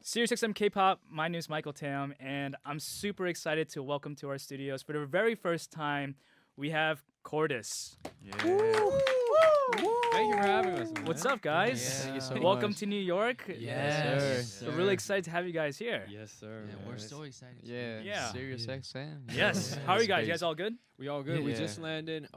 SiriusXM K-pop. My name is Michael Tam, and I'm super excited to welcome to our studios for the very first time. We have CORTIS. Yeah. Thank you for having us, man. What's up, guys? Yeah. Thank you so Welcome much. to New York. Yes, sir. We're really excited to have you guys here. Yes, sir. Yeah, man. we're It's- so excited. Yeah, Yeah. SiriusXM. Yes. Yeah. How are you It's guys? great. You guys all good? We all good. We Yeah. just landed.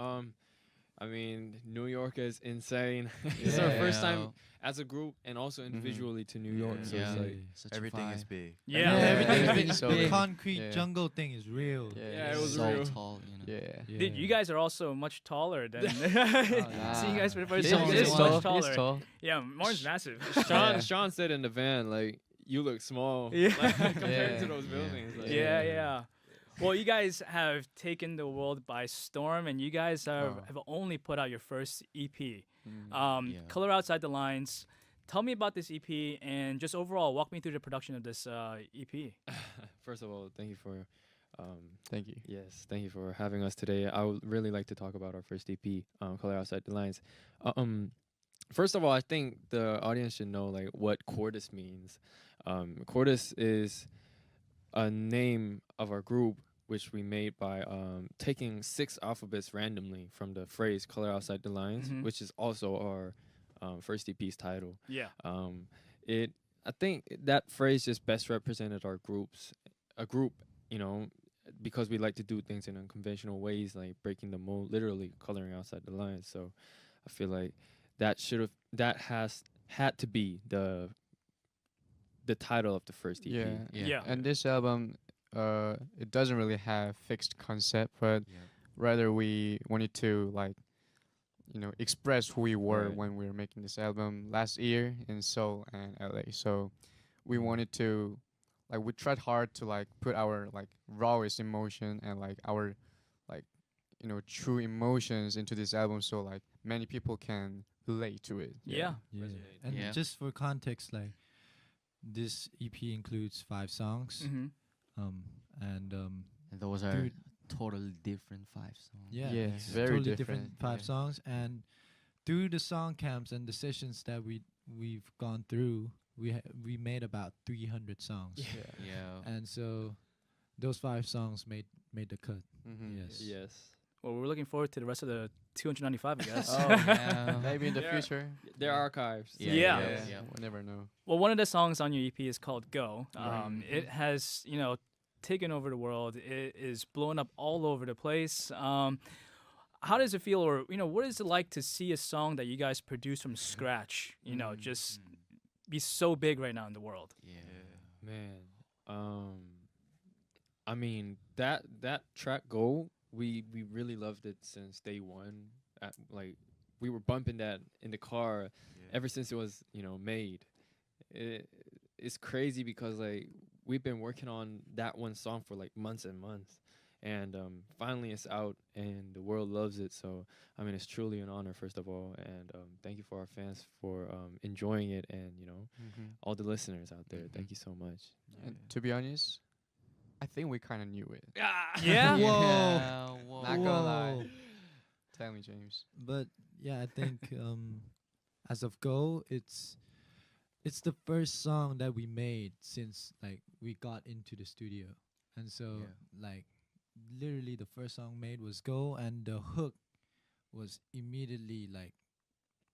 I mean, New York is insane. It's our Yeah. first time as a group and also individually to New York. So Yeah. it's like, Such a Everything is vibe. big. Yeah. everything's Yeah. been So the big. concrete Yeah. jungle thing is real. Yeah, it was so real. tall, you know. yeah. Dude, you guys are also much taller than Nah. seeing you guys for the first He's time. tall, This he's is tall, much taller. tall. Yeah, Martin's massive. Sean, Yeah. Sean said in the van, like, you look small Yeah. like, compared to Yeah. those buildings. Like, Yeah. Well, you guys have taken the world by storm, and you guys Oh. have only put out your first EP, Yeah. Color Outside the Lines. Tell me about this EP, and just overall, walk me through the production of this EP. First of all, thank you for Thank you. yes, thank you for having us today. I would really like to talk about our first EP, Color Outside the Lines. First of all, I think the audience should know like what CORTIS means. CORTIS is a name of our group, which we made by taking 6 alphabets randomly from the phrase "Color Outside the Lines," Mhm. which is also our first EP's title. Yeah. I think that phrase just best represented our a group, you know, because we like to do things in unconventional ways, like breaking the mold, literally coloring outside the lines. So I feel like that has had to be the title of the first EP. Yeah. And this album, it doesn't really have fixed concept, but rather we wanted to like, express who we were Right. when we were making this album last year in Seoul and LA. So we wanted to, like, we tried hard to like put our like rawest emotion and like our like, true emotions into this album, so like many people can relate to it. Yeah. Resonate. And Yeah. just for context, like this EP includes 5 songs, Hmm. and And those are Dude. totally different 5 songs. yeah, Yeah, it's very totally different, 5 yeah. songs. And through the song camps and the sessions that we've gone through, we made about 300 songs, Yeah. and so those 5 songs made the cut. Mhm. Yes. Yes. Well, we're looking forward to the rest of the 295, I guess. Oh, yeah. Maybe in the There- future. They're archives. Yeah. We'll never know. Well, one of the songs on your EP is called Go. Right. It has, taken over the world. It is blowing up all over the place. How does it feel, or, what is it like to see a song that you guys produce from scratch, just be so big right now in the world? Yeah. Man, I mean that track "Go," we really loved it since day one. Like we were bumping that in the car ever since it was made. It's crazy because like we've been working on that one song for like months and months, and finally it's out and the world loves it. So I mean it's truly an honor, first of all, and thank you for our fans for enjoying it, and all the listeners out there. Thank you so much. And to be honest, I think we kind of knew it. Yeah? Yeah, whoa. Not gonna lie. Whoa. Tell me, James. But yeah, I think as of Go, it's the first song that we made since like we got into the studio, and so like literally the first song made was Go, and the hook was immediately like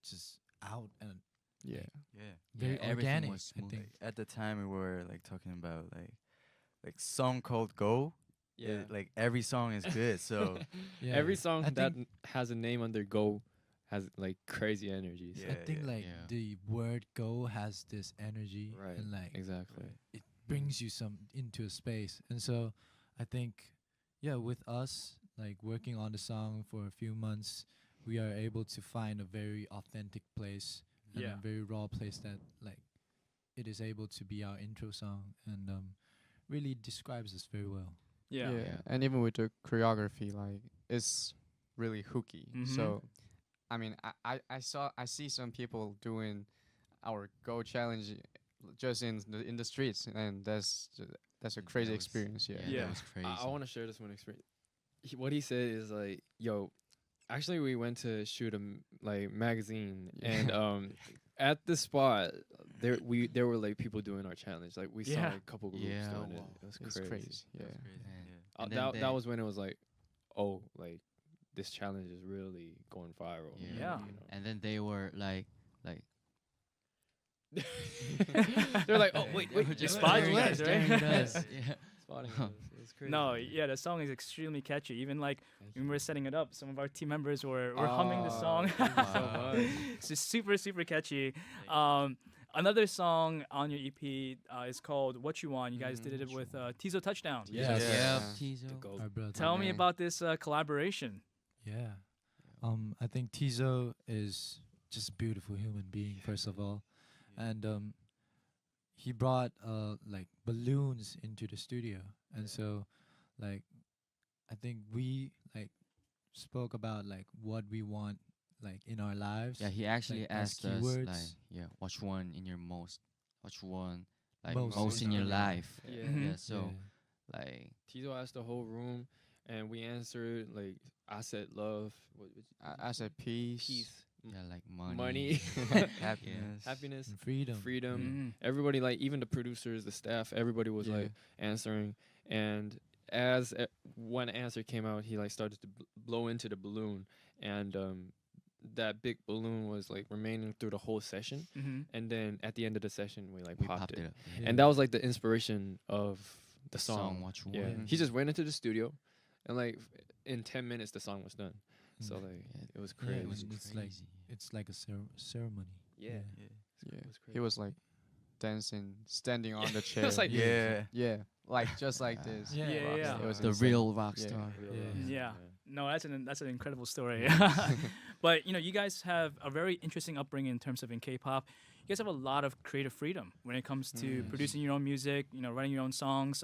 just out and Yeah. Yeah. very everything organic. was I smooth. think. At the time, we were like talking about like song called "Go." Yeah. Like every song is good. So Yeah, Every song I that think- has a name under "Go" has like crazy energy. So. I think like Yeah. the word "Go" has this energy, Right. and like Exactly. it brings you some into a space. And so I think, yeah, with us like working on the song for a few months, we are able to find a very authentic place and Yeah. a very raw place that like it is able to be our intro song, and really describes us very well. Yeah. And even with the choreography, like it's really hooky. Mhm. So, I mean, I see some people doing our Go challenge just in the streets, and that's a crazy That was- experience. Yeah. Yeah. That was crazy. I want to share this one experience. What he said is like, yo, actually we went to shoot a magazine, and at the spot there were like people doing our challenge. Like we saw Yeah. like, a couple groups Yeah, doing it. wow. It was It's crazy. crazy. Yeah. And, Uh, and then that they- that was when it was like, oh, like this challenge is really going viral. Yeah. You know? and then they were like They're like, oh wait, wait, just spotting spotting us, us, right? Staring at us, yeah. spotting us. It was crazy. No, yeah, the song is extremely catchy. Even like when we were setting it up, some of our team members were humming the song. Thank you so Wow. much. It's just super, super catchy. Another song on your EP is called "What You Want." You guys did it with Tizo Touchdown. Yes. Yeah. Yep, Tizo. The goat. Our brother. Tell me man. about this collaboration. Yeah. I think Tizo is just a beautiful human being, first of all. And he brought like balloons into the studio. And so like I think we like spoke about like what we want like in our lives. Yeah, he actually like, as asked us like, keywords. yeah, which one like Most most in your in your life. Yeah. Mhm. Yeah, so like Tizo asked the whole room, and we answered like I said love, I said peace. peace, yeah, like money. money, Happiness. happiness, And freedom. freedom. Mhm. Everybody, like even the producers, the staff, everybody was Yeah. like answering. And as one answer came out, he like started to blow into the balloon, and that big balloon was like remaining through the whole session. Mhm. And then at the end of the session, we like We popped it. up. Yeah. And that was like the inspiration of the song. What you Yeah, want. he just went into the studio, and like in 10 minutes the song was done. So Mm. like Yeah, it was Yeah, crazy. It was It's like- crazy. It's like a ceremony. Yeah. Yeah. It was crazy. He was like dancing, standing on the chair. It's like- yeah. Yeah. Like just like this. Yeah. Yeah, yeah. It was The insane. real rock Yeah. star. Real Yeah. rock, Yeah. No, that's an incredible story. But you know, you guys have a very interesting upbringing in terms of in K-pop. You guys have a lot of creative freedom when it comes to producing your own music, you know, writing your own songs.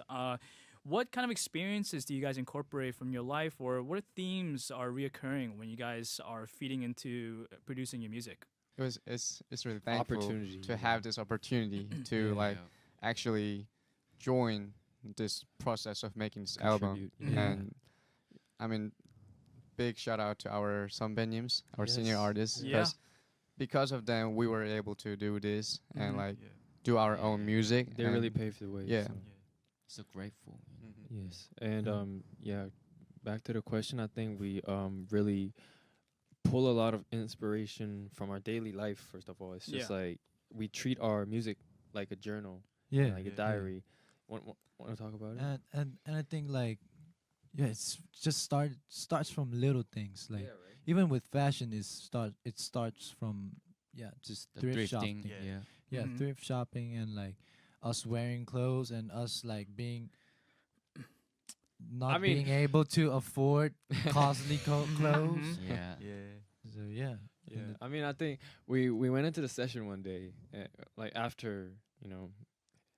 What kind of experiences do you guys incorporate from your life, or what themes are reoccurring when you guys are feeding into producing your music? It's really thankful Opportunity, to yeah. have this opportunity to Yeah. like actually join this process of making this album. Contribute, yeah. And I mean, big shout out to our Sambeniums, our senior Yes. artists, Yeah. because of them we were able to do this and Mhm. like do our own music. They and really paved the way. Yeah. so. So grateful. Yes. And Mm. yeah, back to the question, I think we really pull a lot of inspiration from our daily life. First of all, it's just Yeah. like we treat our music like a journal, Yeah. like a diary. Want to talk about it? And I think like it's just starts from little things like yeah, right. even with fashion it starts from just The thrift thrifting. shopping. Yeah. Mhm. Thrift shopping and like us wearing clothes and us like being not mean- being able to afford costly clothes. Mhm. Yeah. Yeah. So yeah. Yeah, And I mean, I think we went into the session one day, like after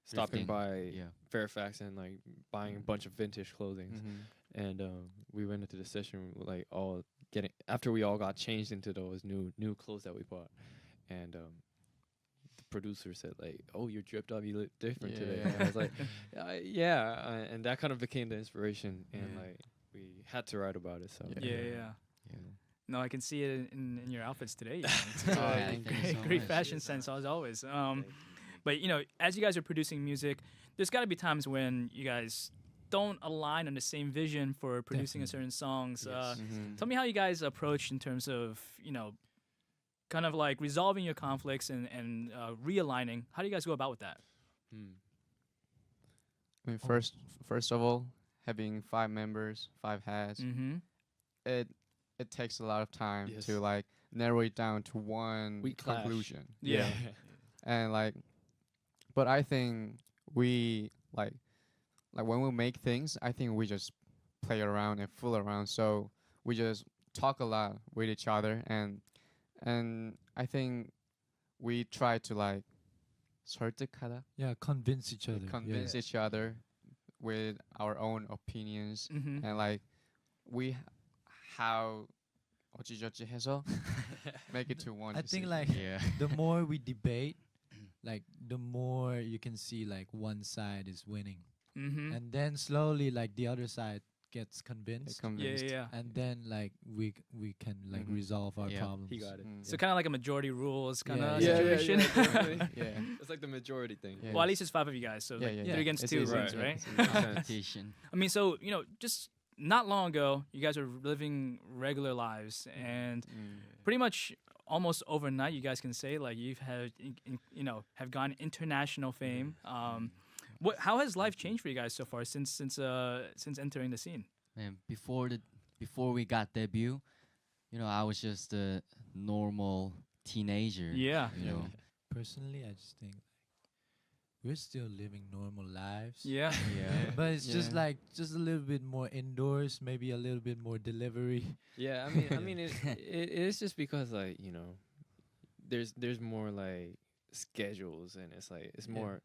stopping Thrifting, by Yeah. Fairfax and like buying a bunch of vintage clothing, Mm-hmm. and we went into the session like all getting after we all got changed into those new clothes that we bought, and the producer said like, "Oh, you're dripped up, you look different today." And I was like, and that kind of became the inspiration, and Yeah. like we had to write about it. So Yeah, yeah. Yeah. No, I can see it in your outfits today. You know. It's, Oh, great, thank you so great much. fashion sense as always. Thank you. But you know, as you guys are producing music, there's got to be times when you guys don't align on the same vision for producing a certain songs. Yes. Mm-hmm. Tell me how you guys approach in terms of kind of like resolving your conflicts and realigning. How do you guys go about with that? Hmm. I mean, first of all, having 5 members, 5 hats, Mm-hmm. it takes a lot of time Yes. to like narrow it down to one We clash. conclusion. Yeah. And like, but I think we like when we make things, I think we just play around and fool around. So we just talk a lot with each other, and I think we try to like 설득하다, convince each other. convince each other with our own opinions, Mm-hmm. and like we how 어찌저찌 해서 make it to one. I think decision. like Yeah. the more we debate, like the more you can see like one side is winning. Mm-hmm. And then slowly like the other side gets convinced, Yeah, yeah. and then like we can like Mhm. resolve our Yeah. problems. He got it. So kind of like a majority rules kind of Yeah, situation. definitely. Yeah. It's like the majority thing. Yeah. Well, at least it's 5 of you guys, so Yeah, like yeah, 3 yeah. against It's 2 easy, wins, yeah. right? It's makes sense. Competition. I mean, so just not long ago, you guys were living regular lives, and pretty much almost overnight, you guys can say like you've had, have gone international fame. How has life changed for you guys so far since entering the scene? Man, before we got debut, I was just a normal teenager. Yeah, You know. Personally, I just think we're still living normal lives. yeah, Yeah. But it's just Yeah. like just a little bit more indoors, maybe a little bit more delivery. Yeah, I mean, it is just because like there's more like schedules and it's like it's Yeah. more,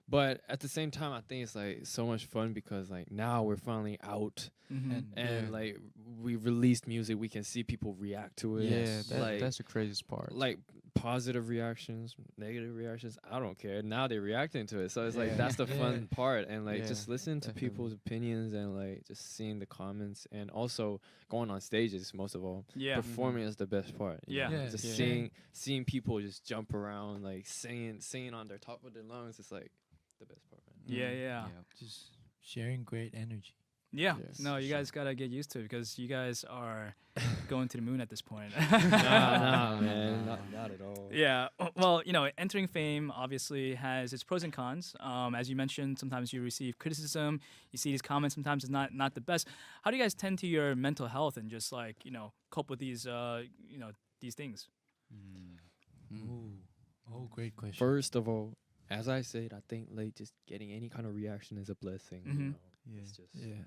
but at the same time I think it's like so much fun because like now we're finally out Mhm. and Yeah. like we released music, we can see people react to it. Yeah, like that's the craziest part. like positive reactions, negative reactions, I don't care. Now they're reacting to it. So it's like Yeah. that's the Yeah. fun part. And like Yeah, just listening to definitely. people's opinions and like just seeing the comments and also going on stages most of all. Yeah. Performing is the best part. you Yeah. know? Yeah. Just Yeah. seeing people just jump around, like singing on their top of their lungs, it's like the best part, man. Yeah, Mm. yeah. Just sharing great energy. Yeah. Yes, No, you sure. guys gotta get used to it because you guys are going to the moon at this point. Nah, man, not at all. Yeah. Well, entering fame obviously has its pros and cons. As you mentioned, sometimes you receive criticism. You see these comments. Sometimes it's not the best. How do you guys tend to your mental health and just like cope with these these things? Mm. Ooh. Oh, great question. First of all, as I said, I think like just getting any kind of reaction is a blessing. Mhm. Yeah. It's just Yeah.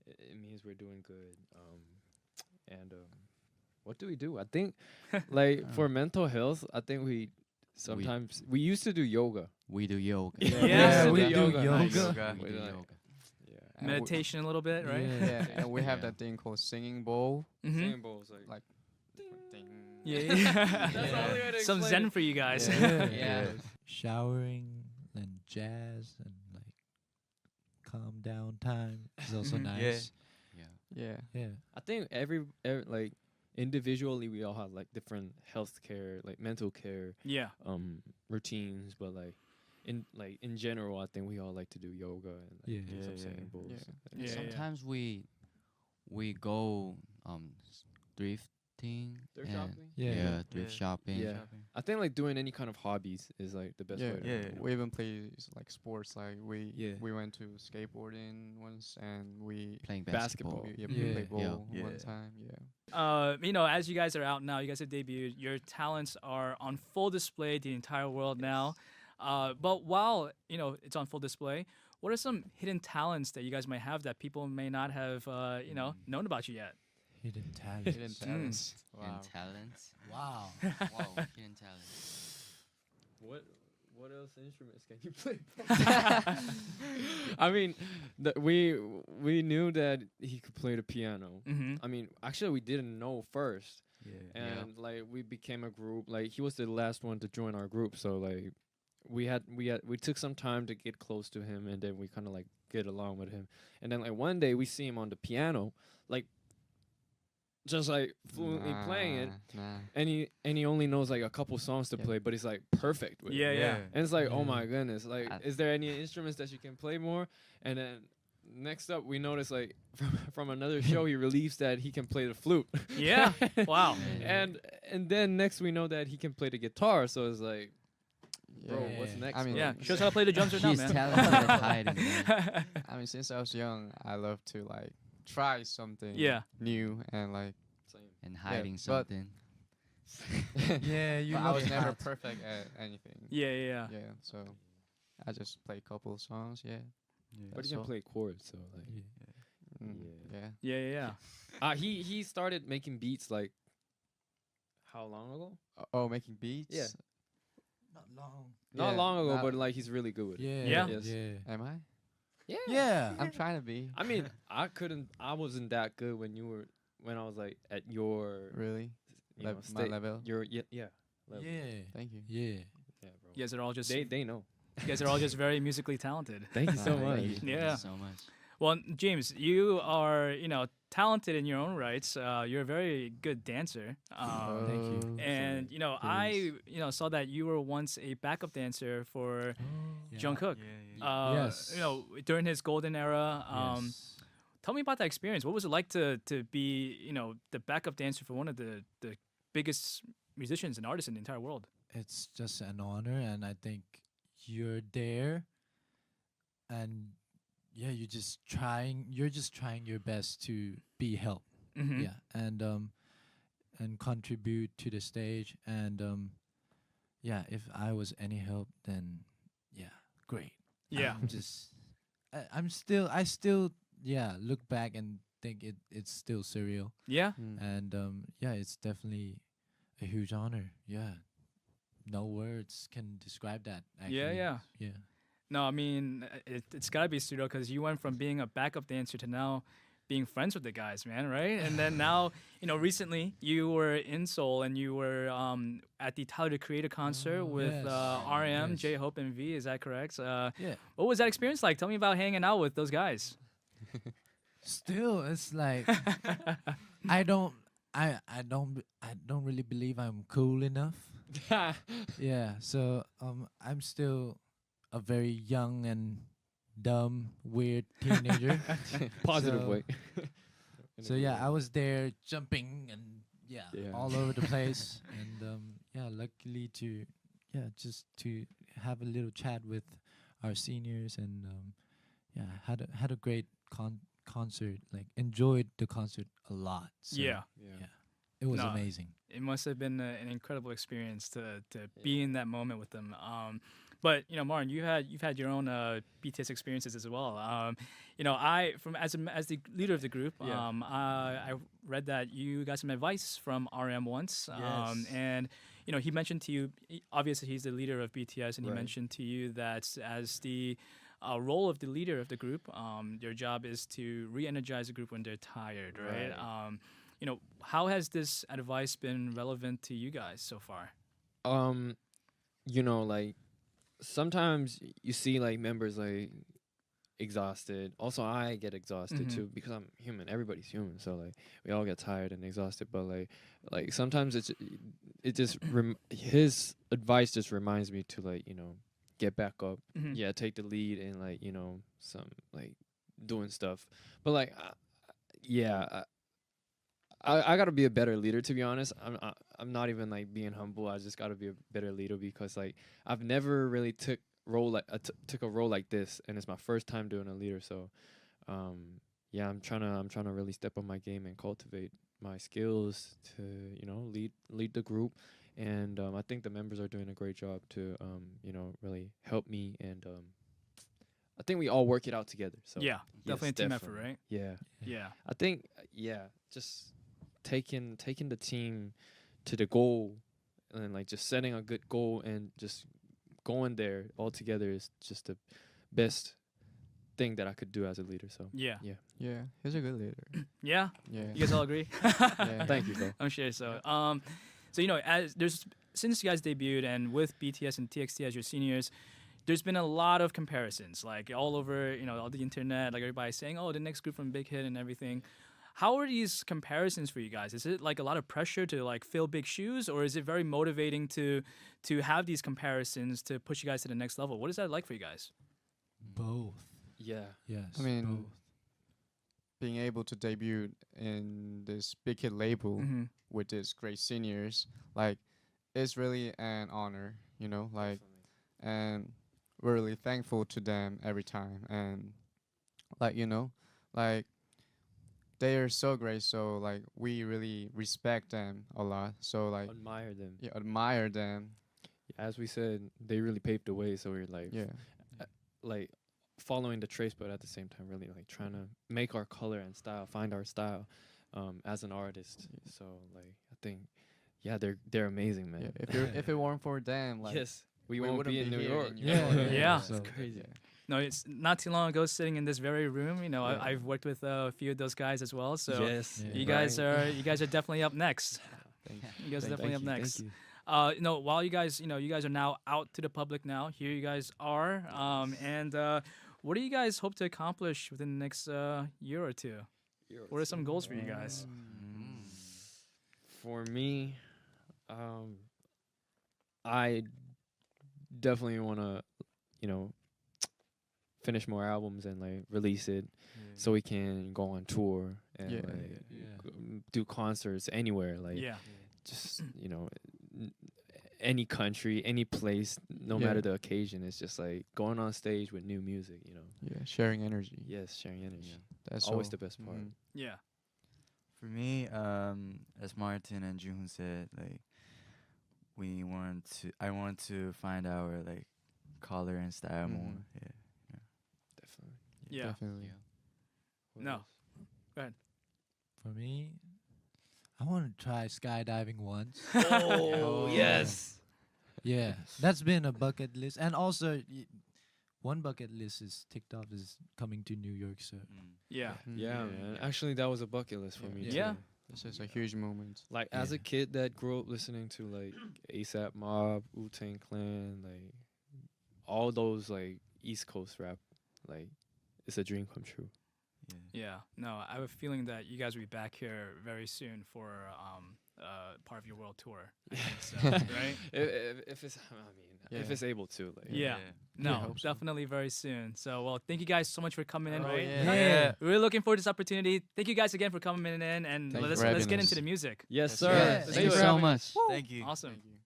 it means we're doing good. And what do we do? I think like for mental health, I think we sometimes we used to do yoga. We do yoga. Yeah, we do do yoga. yoga. We We do like- yoga. Yeah. And we- Meditation a little bit, right? Yeah. Yeah, and we have Yeah. that thing called singing bowl. Mm-hmm. Singing bowls like Ding. Yeah. yeah. That's the only way to Some explain zen it. for you guys. Yeah. Yeah. Showering and jazz and like calm down time is also Mhm. nice. Yeah. Yeah. Yeah. I think every like individually we all have like different health care, like mental care Yeah. routines, but like in general, I think we all like to do yoga and like, Yeah. do some Yeah, singing yeah. bowls. Yeah. And Yeah, yeah. sometimes we go thrifting. Thrift and- shopping? Yeah. Yeah, thrift Yeah. shopping. Yeah. I think like doing any kind of hobbies is like the best Yeah, way to yeah, you know. we even play like sports. Like Yeah. we went to skateboarding once, and we Playing Basketball. basketball. we Yeah. played ball Yeah. one Yeah. time. Yeah. As you guys are out now, you guys have debuted. Your talents are on full display to the entire world now. But while it's on full display, what are some hidden talents that you guys might have that people may not have known about you yet? Hidden talent. Hidden talents. Hidden Wow. talents. Wow. Wow, hidden talents. What else instruments can you play? I mean, we knew that he could play the piano. Mm-hmm. I mean, actually, we didn't know first, Yeah. and like we became a group. Like he was the last one to join our group, so like we took some time to get close to him, and then we kind of like get along with him. And then like one day we see him on the piano, like just like fluently playing it, Nah. and he only knows like a couple songs to Yeah. play, but he's like perfect with Yeah, it. yeah. And it's like, oh Yeah. my goodness, like, I- is there any instruments that you can play more? And then next up, we notice like from another show, he released that he can play the flute. Yeah. Wow. and then next we know that he can play the guitar. So it's like, bro, Yeah. what's next? I mean, bro? Yeah. Show us how to play the drums right now, He's man. talented at hiding. Man. I mean, since I was young, I love to like try something Yeah. new and like. Same. And hiding but- something. Yeah, you But I love was never that. perfect at anything. Yeah, yeah. Yeah, so I just play a couple of songs. Yeah. Yeah. But he That's can all. play chords, so like, Yeah. Yeah. Yeah, yeah, yeah. he started making beats like how long ago? Oh, making beats. Yeah. Not long. Not Yeah, long ago, not- but like he's really good with it. Yeah. Yeah? Yes. Yeah. Am I? Yeah. Yeah. I'm trying to be. I mean, I wasn't that good when I was like at your Really? you know, My level. your level. Yeah. Thank you. Yeah. Yeah, bro. You guys are all just They know. you guys are all just very musically talented. Thank you so Thank much. you. Thank Yeah. you so much. Well, James, you are, talented in your own rights. You're a very good dancer. Thank you. And I saw that you were once a backup dancer for Yeah. Jungkook. Yes. During his golden era. Yes. Tell me about that experience. What was it like to be the backup dancer for one of the biggest musicians and artists in the entire world? It's just an honor, and I think you're there, and yeah, you're just trying your best to be help. Mm-hmm. Yeah, and contribute to the stage, and yeah, if I was any help, then yeah, great. Yeah. I still yeah look back and think it's still surreal, Yeah. and yeah, it's definitely a huge honor. Yeah, no words can describe that. Actually. Yeah. Yeah. No, I mean, it's got to be studio because you went from being a backup dancer to now being friends with the guys, man, right? And then now, recently you were in Seoul and you were at the Tyler the Creator concert with yes. RM, Yes. J-Hope, and V. Is that correct? Yeah. What was that experience like? Tell me about hanging out with those guys. Still, it's like I don't really believe I'm cool enough. Yeah, so I'm still a very young and dumb, weird teenager. Positive So- way. So yeah, I was there jumping and Yeah. all over the place, and yeah, luckily just to have a little chat with our seniors, and yeah, had a great concert. Like enjoyed the concert a lot. So, Yeah. yeah, it was No. amazing. It must have been an incredible experience to be in that moment with them. But Martin, you've had your own BTS experiences as well. As the leader of the group, Yeah. I read that you got some advice from RM once. Yes. And he mentioned to you, obviously he's the leader of BTS, and he Right. mentioned to you that as the role of the leader of the group, your job is to re-energize the group when they're tired, right? Right. How has this advice been relevant to you guys so far? Like sometimes you see like members like exhausted. Also, I get exhausted Mhm. too because I'm human. Everybody's human, so like we all get tired and exhausted. But like sometimes his advice just reminds me to get back up. Mhm. Yeah, take the lead and some like doing stuff. But like I gotta be a better leader, to be honest. I'm not even like being humble. I just gotta be a better leader because like I've never really took a role like this, and it's my first time doing a leader. So, yeah, I'm trying to really step up my game and cultivate my skills to lead the group. And I think the members are doing a great job to really help me, and I think we all work it out together. So Yeah, yes, definitely a team effort, definitely. right? Yeah. Yeah. I think just taking the team to the goal, and like just setting a good goal and just going there all together is just the best thing that I could do as a leader. So Yeah. Yeah, he's a good leader. Yeah. Yeah. You guys all agree? Yeah. thank you, bro. I'm sure so. So since you guys debuted and with BTS and TXT as your seniors, there's been a lot of comparisons, like all over, all the internet, like everybody saying, "Oh, the next group from Big Hit" and everything. How are these comparisons for you guys? Is it like a lot of pressure to like fill big shoes, or is it very motivating to have these comparisons to push you guys to the next level? What is that like for you guys? Both. Yeah. Yes. I mean, both. Being able to debut in this big hit label Mm-hmm. with these great seniors, like, it's really an honor, and we're really thankful to them every time. And like they are so great, so like we really respect them a lot. So like Admire them. admire them. As we said, they really paved the way. So we're like, Yeah. like following the trace, but at the same time, really like trying to make our color and style, find our style, as an artist. So like I think, they're amazing, man. Yeah. If it weren't for them, like yes, we we won't wouldn't be in New here York. in Yeah, York. yeah. So, It's crazy. yeah. No, it's not too long ago sitting in this very room. Yeah. I've worked with a few of those guys as well. So yes, Yeah. you Right. guys are definitely up next. Thank You guys are Thank definitely up you, thank next. you. while you guys, you guys are now out to the public now. Here you guys are. And what do you guys hope to accomplish within the next year or two? What are some goals for you guys? For me, I definitely want to, finish more albums and like release it, so we can go on tour and do concerts anywhere. Like, just any country, any place, no matter the occasion. It's just like going on stage with new music. Yeah, sharing energy. Yes, sharing energy. That's Always all. the best part. Yeah. For me, as Martin and Jun said, like I want to find our like color and style more. Yeah. Definitely. Yeah. Definitely. What No. else? Go ahead. For me, I want to try skydiving once. Oh, yes. Yeah, that's been a bucket list, and also one bucket list is ticked off is coming to New York. So Yeah. Yeah, man. Actually, that was a bucket list for me. Yeah. too. This is a huge moment. Like as a Yeah. kid that grew up listening to like ASAP Mob, Wu-Tang Clan, like all those like East Coast rap, like it's a dream come true. Yeah. No, I have a feeling that you guys will be back here very soon for part of your world tour. I think so, right? If it's, if it's able to, like. Yeah. I No, hope so. definitely very soon. So, well, thank you guys so much for coming in. Oh, Right? yeah. Yeah. We're really looking forward to this opportunity. Thank you guys again for coming in, and Thank you let's for let's having get us. into the music. Yes, Yes, sir. sir. Let's Thank you do it. so much. Thank you. Awesome. Thank you.